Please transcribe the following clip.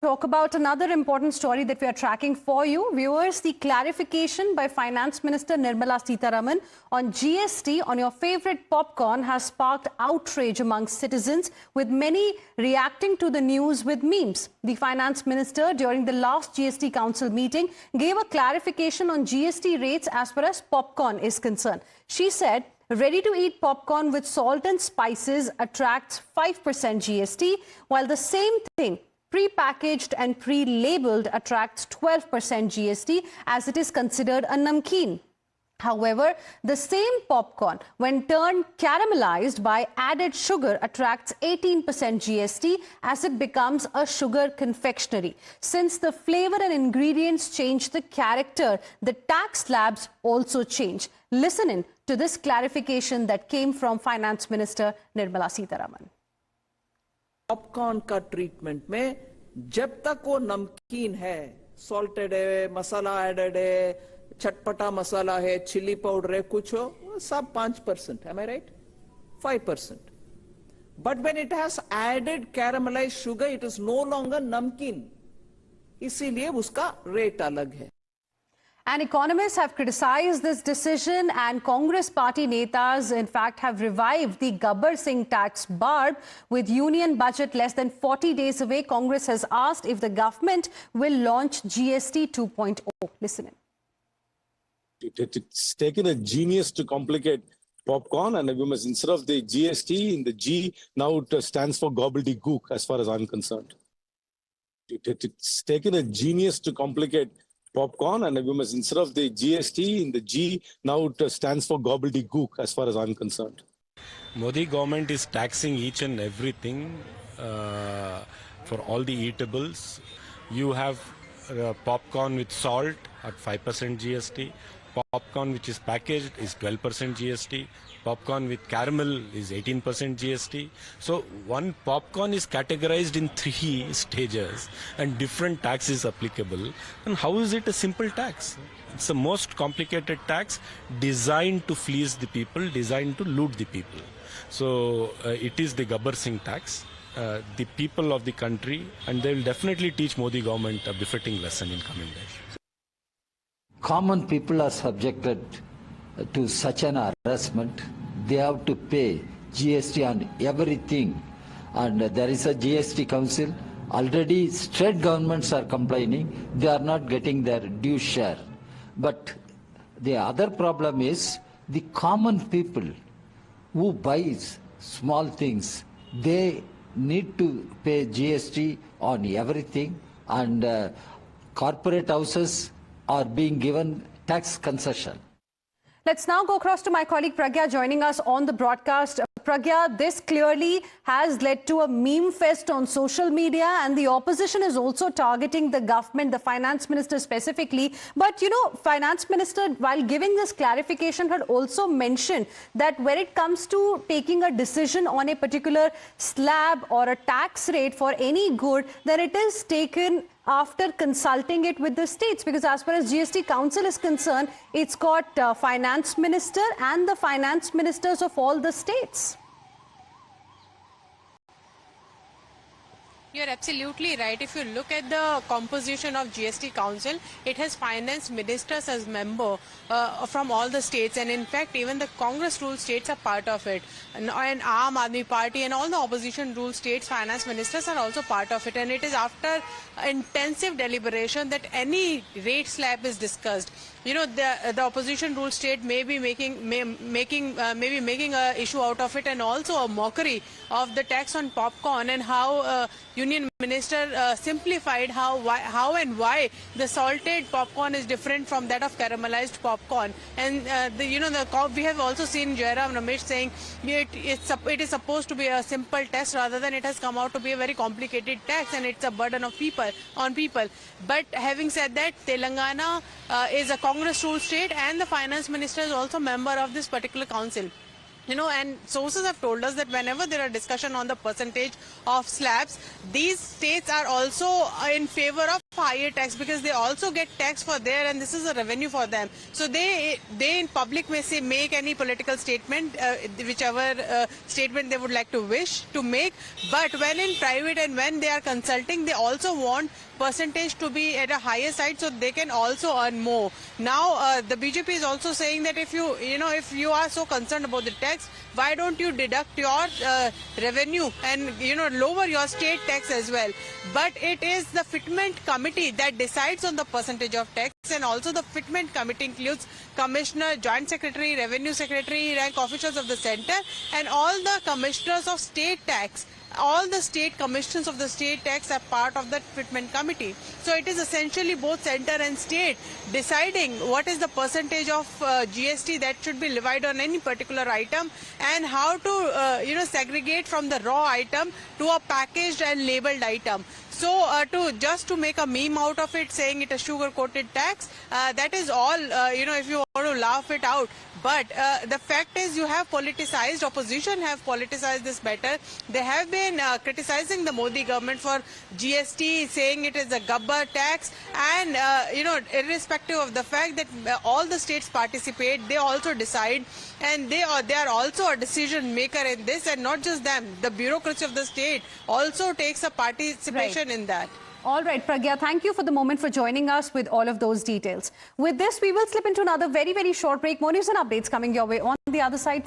Talk about another important story that we are tracking for you. Viewers, the clarification by Finance Minister Nirmala Sitharaman on GST on your favorite popcorn has sparked outrage among citizens, with many reacting to the news with memes. The Finance Minister, during the last GST Council meeting, gave a clarification on GST rates as far as popcorn is concerned. She said, ready-to-eat popcorn with salt and spices attracts 5% GST, while the same thing pre-packaged and pre-labeled attracts 12% GST, as it is considered a namkeen. However, the same popcorn, when turned caramelized by added sugar, attracts 18% GST, as it becomes a sugar confectionery. Since the flavor and ingredients change the character, the tax slabs also change. Listen in to this clarification that came from Finance Minister Nirmala Sitharaman. Popcorn का treatment में जब तक वो नमकीन है, salted है, मसाला added है, चटपटा मसाला है, चिली पाउडर है, कुछ हो, सब 5%, am I right? 5%. But when it has added caramelized sugar, it is no longer नमकीन. इसीलिए उसका रेट अलग है. And economists have criticized this decision, and Congress party netas, in fact, have revived the Gabbar Singh tax barb. With union budget less than 40 days away, Congress has asked if the government will launch GST 2.0. Listen in. It's taken a genius to complicate popcorn, and we must, instead of the GST in the G, now it stands for gobbledygook, as far as I'm concerned. It's taken a genius to complicate popcorn, and we must, instead of the GST in the G, now it stands for gobbledygook, as far as I'm concerned. Modi government is taxing each and everything for all the eatables. You have popcorn with salt at 5% GST. Popcorn which is packaged is 12% GST. Popcorn with caramel is 18% GST. So one popcorn is categorized in 3 stages and different tax is applicable. And how is it a simple tax? It's the most complicated tax designed to fleece the people, designed to loot the people. So it is the Gabbar Singh tax. The people of the country, and they will definitely teach Modi government a befitting lesson in coming days. Common people are subjected to such an harassment. They have to pay GST on everything, and there is a GST council. Already state governments are complaining they are not getting their due share. But the other problem is the common people who buys small things, they need to pay GST on everything, and corporate houses are being given tax concession. Let's now go across to my colleague Pragya joining us on the broadcast. Pragya, this clearly has led to a meme fest on social media, and the opposition is also targeting the government, the finance minister specifically. But, you know, finance minister, while giving this clarification, had also mentioned that when it comes to taking a decision on a particular slab or a tax rate for any good, then it is taken after consulting it with the states, because as far as GST Council is concerned, it's got finance minister and the finance ministers of all the states. You're absolutely right. If you look at the composition of GST Council, it has finance ministers as member from all the states, and in fact even the Congress ruled states are part of it, and Aam Aadmi Party and all the opposition ruled states finance ministers are also part of it, and it is after intensive deliberation that any rate slab is discussed. You know, the opposition ruled state may be making a issue out of it, and also a mockery of the tax on popcorn, and how Union Minister simplified how and why the salted popcorn is different from that of caramelized popcorn. And we have also seen Jairam Ramesh saying it is supposed to be a simple test, rather than it has come out to be a very complicated tax, and it's a burden of on people. But having said that, Telangana is a Congress ruled state, and the finance minister is also a member of this particular council. You know, and sources have told us that whenever there are discussion on the percentage of slabs, these states are also in favor of higher tax because they also get tax for there, and this is a revenue for them. So they in public may say make any political statement, whichever statement they would like to wish to make. But when in private and when they are consulting, they also want percentage to be at a higher side so they can also earn more. Now the BJP is also saying that if you are so concerned about the tax, why don't you deduct your revenue and lower your state tax as well? But it is the fitment committee that decides on the percentage of tax, and also the fitment committee includes commissioner, joint secretary, revenue secretary, rank officials of the center, and all the commissioners of state tax. All the state commissions of the state tax are part of that fitment committee. So it is essentially both center and state deciding what is the percentage of GST that should be levied on any particular item, and how to segregate from the raw item to a packaged and labeled item. So just to make a meme out of it, saying it a sugar-coated tax, that is all, if you want to laugh it out. But the fact is, you have politicized, opposition have politicized this better. They have been criticizing the Modi government for GST, saying it is a gabbar tax, and irrespective of the fact that all the states participate, they also decide, and they are also a decision maker in this, and not just them. The bureaucracy of the state also takes a participation in that. All right, Pragya, thank you for the moment for joining us with all of those details. With this, we will slip into another very, very short break. More news and updates coming your way on the other side.